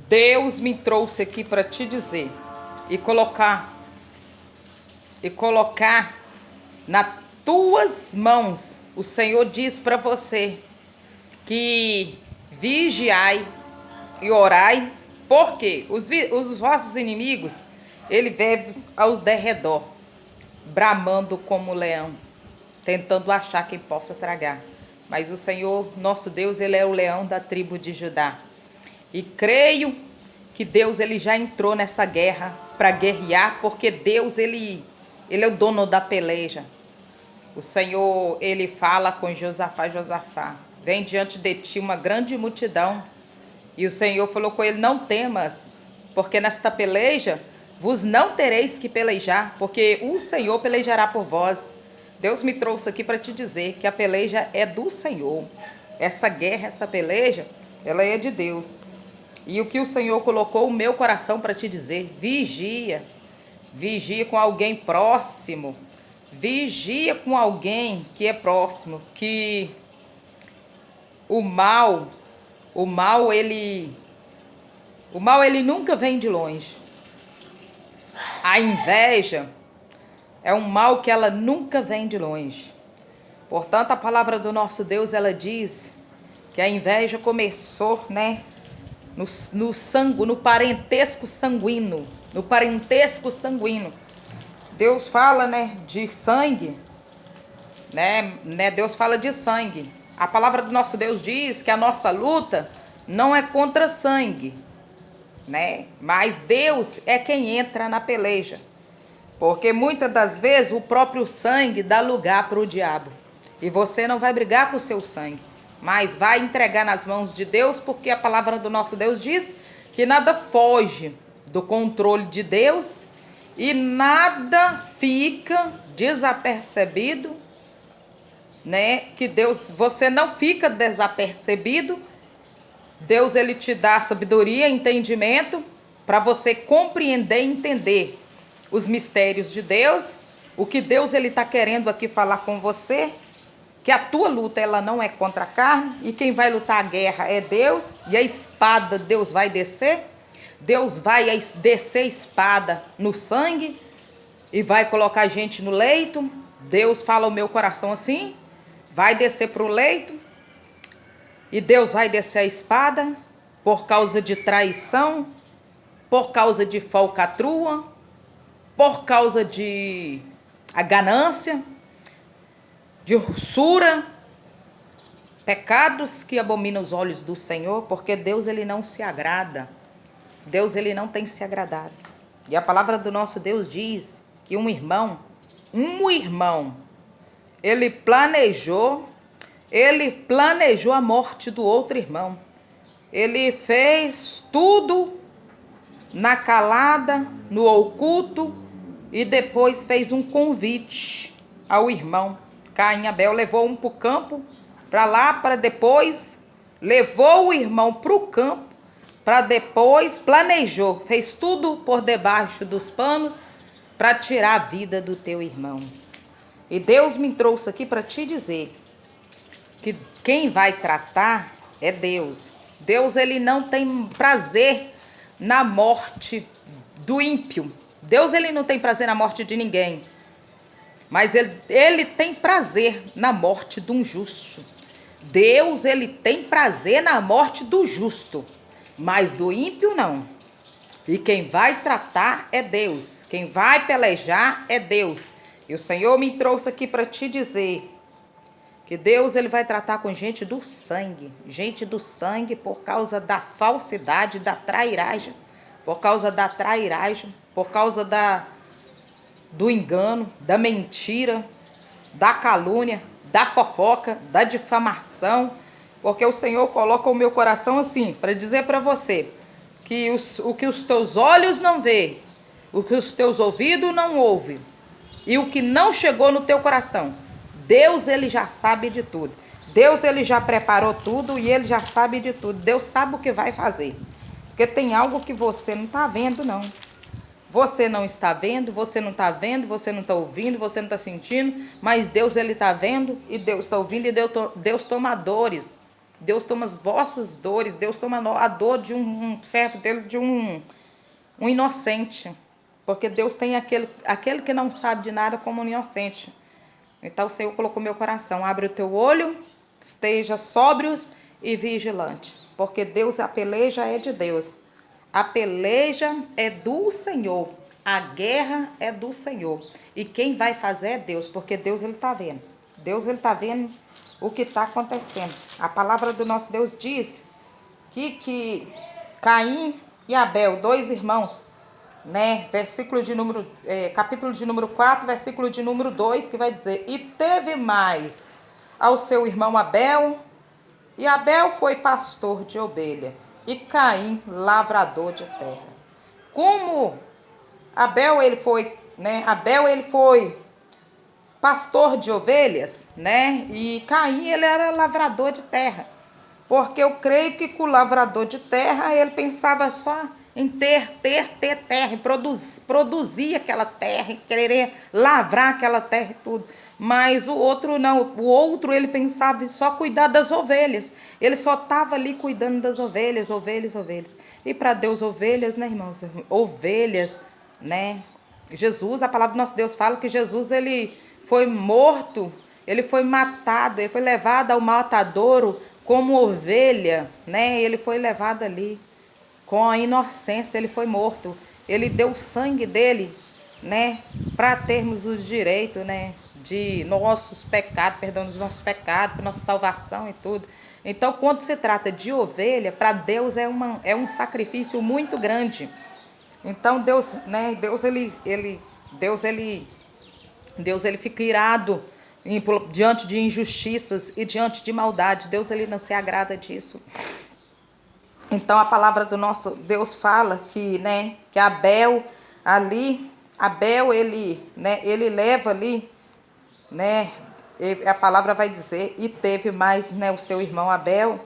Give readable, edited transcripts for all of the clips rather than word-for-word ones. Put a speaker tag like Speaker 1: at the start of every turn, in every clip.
Speaker 1: Deus me trouxe aqui para te dizer e colocar nas tuas mãos. O Senhor diz para você que vigiai e orai, porque os vossos inimigos, ele vive ao derredor, bramando como leão, tentando achar quem possa tragar. Mas o Senhor, nosso Deus, ele é o leão da tribo de Judá. E creio que Deus ele já entrou nessa guerra para guerrear, porque Deus ele é o dono da peleja. O Senhor ele fala com Josafá, vem diante de ti uma grande multidão. E o Senhor falou com ele, não temas, porque nesta peleja vos não tereis que pelejar, porque o Senhor pelejará por vós. Deus me trouxe aqui para te dizer que a peleja é do Senhor. Essa guerra, essa peleja, ela é de Deus. E o que o Senhor colocou no meu coração para te dizer, vigia. Vigia com alguém próximo. Vigia com alguém que é próximo. Que o mal ele nunca vem de longe. A inveja é um mal que ela nunca vem de longe. Portanto, a palavra do nosso Deus, ela diz que a inveja começou, no parentesco sanguíneo. No parentesco sanguíneo. Deus fala, de sangue, Deus fala de sangue. A palavra do nosso Deus diz que a nossa luta não é contra sangue, mas Deus é quem entra na peleja. Porque muitas das vezes o próprio sangue dá lugar para o diabo. E você não vai brigar com o seu sangue, mas vai entregar nas mãos de Deus, porque a palavra do nosso Deus diz que nada foge do controle de Deus e nada fica desapercebido, que Deus, você não fica desapercebido. Deus ele te dá sabedoria, entendimento para você compreender e entender os mistérios de Deus, o que Deus ele está querendo aqui falar com você, que a tua luta ela não é contra a carne, e quem vai lutar a guerra é Deus, e a espada Deus vai descer, Deus vai descer a espada no sangue, e vai colocar a gente no leito. Deus fala ao meu coração assim, vai descer para o leito, e Deus vai descer a espada, por causa de traição, por causa de falcatrua, por causa de a ganância, de ursura, pecados que abominam os olhos do Senhor, porque Deus ele não se agrada. Deus ele não tem se agradado. E a palavra do nosso Deus diz que um irmão, ele planejou a morte do outro irmão. Ele fez tudo na calada, no oculto, e depois fez um convite ao irmão. Caim e Abel levou um para o campo, para lá, para depois, levou o irmão para o campo, para depois, planejou, fez tudo por debaixo dos panos, para tirar a vida do teu irmão. E Deus me trouxe aqui para te dizer que quem vai tratar é Deus. Deus ele não tem prazer na morte do ímpio. Deus ele não tem prazer na morte de ninguém. Mas ele tem prazer na morte de um justo. Deus ele tem prazer na morte do justo, mas do ímpio não. E quem vai tratar é Deus. Quem vai pelejar é Deus. E o Senhor me trouxe aqui para te dizer que Deus ele vai tratar com gente do sangue por causa da falsidade, da trairagem, por causa do engano, da mentira, da calúnia, da fofoca, da difamação, porque o Senhor coloca o meu coração assim, para dizer para você que o que os teus olhos não vê, o que os teus ouvidos não ouvem, e o que não chegou no teu coração, Deus ele já sabe de tudo. Deus ele já preparou tudo e ele já sabe de tudo. Deus sabe o que vai fazer. Porque tem algo que você não está vendo, não. Você não está vendo, você não está vendo, você não está ouvindo, você não está sentindo, mas Deus ele está vendo e Deus está ouvindo e Deus toma dores Deus toma as vossas dores, Deus toma a dor de um servo dele, de um inocente. Porque Deus tem aquele que não sabe de nada como um inocente. Então o Senhor colocou meu coração, abre o teu olho, esteja sóbrios e vigilante. Porque Deus, a peleja é de Deus. A peleja é do Senhor. A guerra é do Senhor. E quem vai fazer é Deus, porque Deus ele está vendo. Deus ele está vendo o que está acontecendo. A palavra do nosso Deus diz que Caim e Abel, dois irmãos, né? Capítulo de número 4, versículo de número 2, que vai dizer: e teve mais ao seu irmão Abel, e Abel foi pastor de ovelha, e Caim lavrador de terra. Como Abel ele foi, né? Abel ele foi pastor de ovelhas, né? E Caim ele era lavrador de terra. Porque eu creio que com o lavrador de terra ele pensava só em ter terra, e produzir aquela terra, e querer lavrar aquela terra e tudo. Mas o outro não, o outro ele pensava em só cuidar das ovelhas. Ele só estava ali cuidando das ovelhas. E para Deus, ovelhas, né, irmãos? Ovelhas, né? Jesus, a palavra do nosso Deus fala que Jesus ele foi morto, ele foi matado, ele foi levado ao matadouro como ovelha, né? Ele foi levado ali com a inocência, ele foi morto. Ele deu o sangue dele, né, para termos o direito, né, de nossos pecados, perdão dos nossos pecados, para nossa salvação e tudo. Então, quando se trata de ovelha, para Deus é um sacrifício muito grande. Então, Deus, né, Deus ele fica irado diante de injustiças e diante de maldade. Deus ele não se agrada disso. Então a palavra do nosso Deus fala que, né, que Abel ele leva ali, né, a palavra vai dizer, e teve mais, né, o seu irmão Abel,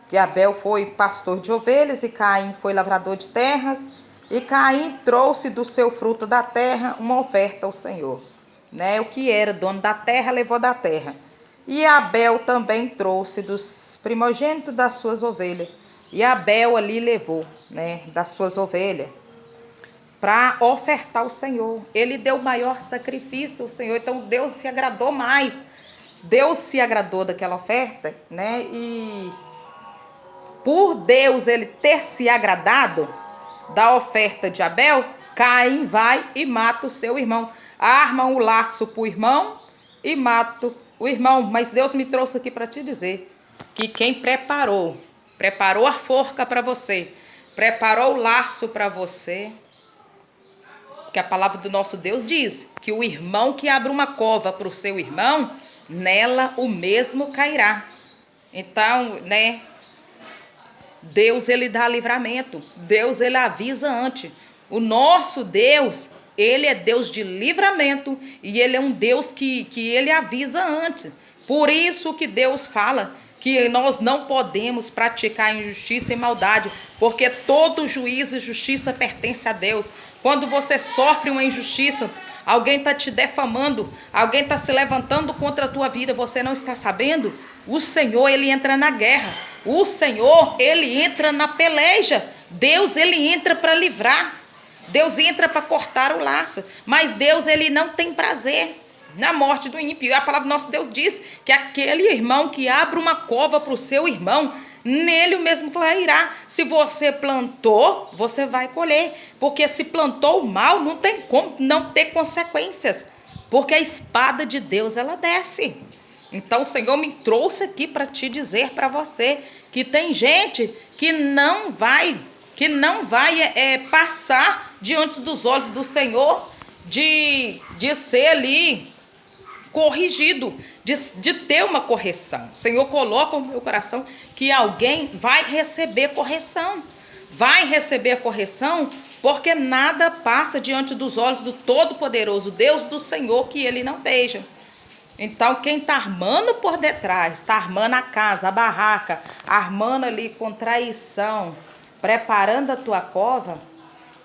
Speaker 1: que Abel foi pastor de ovelhas e Caim foi lavrador de terras, e Caim trouxe do seu fruto da terra uma oferta ao Senhor. Né, o que era dono da terra levou da terra. E Abel também trouxe dos primogênitos das suas ovelhas. E Abel ali levou, né, das suas ovelhas para ofertar ao Senhor. Ele deu o maior sacrifício ao Senhor. Então Deus se agradou mais. Deus se agradou daquela oferta, né? E por Deus ele ter se agradado da oferta de Abel, Caim vai e mata o seu irmão. Arma um laço para o irmão e mata o irmão. Mas Deus me trouxe aqui para te dizer que quem preparou a forca para você, preparou o laço para você, que a palavra do nosso Deus diz que o irmão que abre uma cova para o seu irmão, nela o mesmo cairá. Então, né, Deus ele dá livramento, Deus ele avisa antes. O nosso Deus, ele é Deus de livramento e ele é um Deus que ele avisa antes. Por isso que Deus fala que nós não podemos praticar injustiça e maldade, porque todo juízo e justiça pertence a Deus. Quando você sofre uma injustiça, alguém está te defamando, alguém está se levantando contra a tua vida, você não está sabendo? O Senhor, ele entra na guerra. O Senhor, ele entra na peleja. Deus, ele entra para livrar. Deus entra para cortar o laço. Mas Deus, ele não tem prazer na morte do ímpio. E a palavra do nosso Deus diz que aquele irmão que abre uma cova para o seu irmão, nele o mesmo cairá. Se você plantou, você vai colher. Porque se plantou o mal, não tem como não ter consequências. Porque a espada de Deus, ela desce. Então o Senhor me trouxe aqui para te dizer para você que tem gente que não vai passar diante dos olhos do Senhor de ser ali corrigido, de ter uma correção. O Senhor coloca no meu coração que alguém vai receber correção. Vai receber correção porque nada passa diante dos olhos do Todo-Poderoso, Deus do Senhor, que ele não veja. Então, quem está armando por detrás, está armando a casa, a barraca, armando ali com traição, preparando a tua cova,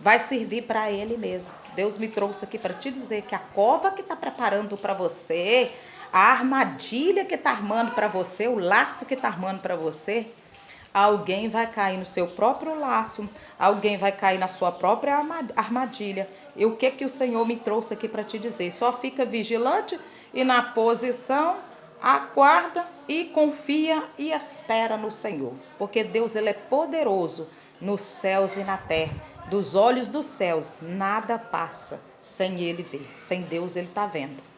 Speaker 1: vai servir para ele mesmo. Deus me trouxe aqui para te dizer que a cova que está preparando para você, a armadilha que está armando para você, o laço que está armando para você, alguém vai cair no seu próprio laço, alguém vai cair na sua própria armadilha. E o que o Senhor me trouxe aqui para te dizer? Só fica vigilante e na posição, aguarda e confia e espera no Senhor. Porque Deus, ele é poderoso nos céus e na terra. Dos olhos dos céus, nada passa sem ele ver. Sem Deus, ele está vendo.